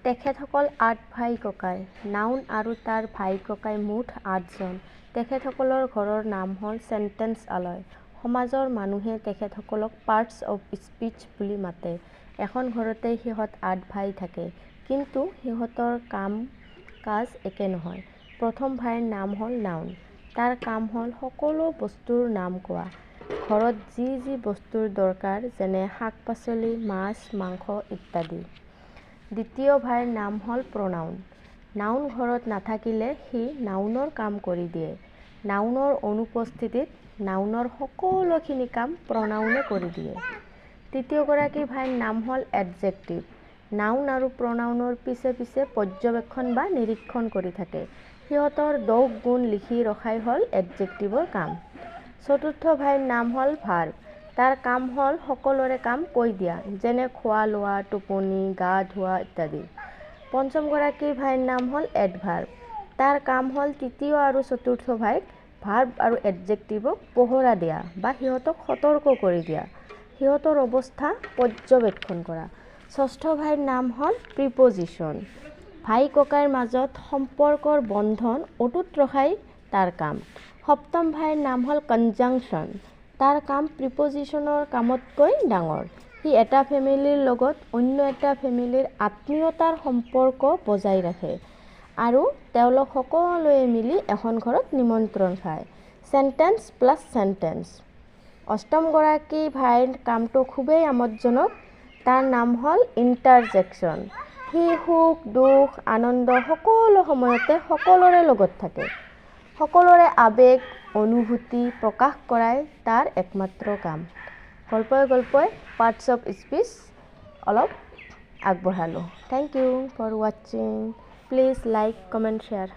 তেখেতসকল ৮ ভাই ককাই। নাউন আৰু তাৰ ভাই ককাই মুঠ ৮জন। তেখেতসকলৰ ঘৰৰ নাম হ'ল চেণ্টেন্স আলয়। সমাজৰ মানুহে তেখেতসকলক পাৰ্টছ অৱ স্পীচ বুলি মাতে। এখন ঘৰতে সিহঁত ৮ ভাই থাকে, কিন্তু সিহঁতৰ কাম কাজ একে নহয়। প্ৰথম ভাইৰ নাম হ'ল নাউন। তাৰ কাম হ'ল সকলো বস্তুৰ নাম কোৱা। ঘৰত যি যি বস্তুৰ দৰকাৰ, যেনে শাক-পাচলি, মাছ, মাংস ইত্যাদি। দ্বিতীয় ভাইৰ নাম হ'ল প্ৰনাউন। নাউন ঘৰত নাথাকিলে সি নাউনৰ কাম কৰি দিয়ে। নাউনৰ অনুপস্থিতিত নাউনৰ সকলোখিনি কাম প্ৰনাউনে কৰি দিয়ে। তৃতীয়গৰাকী ভাইৰ নাম হ'ল এডজেক্টিভ। নাউন আৰু প্ৰনাউনৰ পিছে পিছে পৰ্যবেক্ষণ বা নিৰীক্ষণ কৰি থাকে। সিহঁতৰ দোষ গুণ লিখি ৰখাই হ'ল এডজেক্টিভৰ কাম। চতুৰ্থ ভাইৰ নাম হ'ল ভাৰ্ব। তাৰ কাম হ'ল সকলোৰে কাম কৈ দিয়া, যেনে খোৱা লোৱা, টোপনি, গা ধোৱা ইত্যাদি। পঞ্চমগৰাকী ভাইৰ নাম হ'ল এডভাৰ্ব। তাৰ কাম হ'ল তৃতীয় আৰু চতুৰ্থ ভাইক ভাৰ্ব আৰু এডজেক্টিভক পহৰা দিয়া বা সিহঁতক সতৰ্ক কৰি দিয়া, সিহঁতৰ অৱস্থা পৰ্যবেক্ষণ কৰা। ষষ্ঠ ভাইৰ নাম হ'ল প্ৰিপজিশ্যন। ভাই ককাইৰ মাজত সম্পৰ্কৰ বন্ধন অটুট ৰখাই তাৰ কাম। সপ্তম ভাইৰ নাম হ'ল কনজাংশ্যন। তাৰ কাম প্ৰিপজিশ্যনৰ কামতকৈ ডাঙৰ। সি এটা ফেমিলিৰ লগত অন্য এটা ফেমিলিৰ আত্মীয়তাৰ সম্পৰ্ক বজাই ৰাখে আৰু তেওঁলোক সকলোৱে মিলি এখন ঘৰত নিমন্ত্ৰণ খায়। Sentence plus sentence. অষ্টমগৰাকী ভাইৰ কামটো খুবেই আমোদজনক। তাৰ নাম হ'ল ইণ্টাৰজেকশ্যন। সি সুখ, দুখ, আনন্দ সকলো সময়তে সকলোৰে লগত থাকে। সকলোৰে আৱেগ, অনুভূতি প্ৰকাশ কৰাই তাৰ একমাত্ৰ কাম। গল্পই পাৰ্টছ অৱ স্পীচ অলপ আগবঢ়ালোঁ। থেংক ইউ ফৰ ৱাচিং। Please like, comment, share.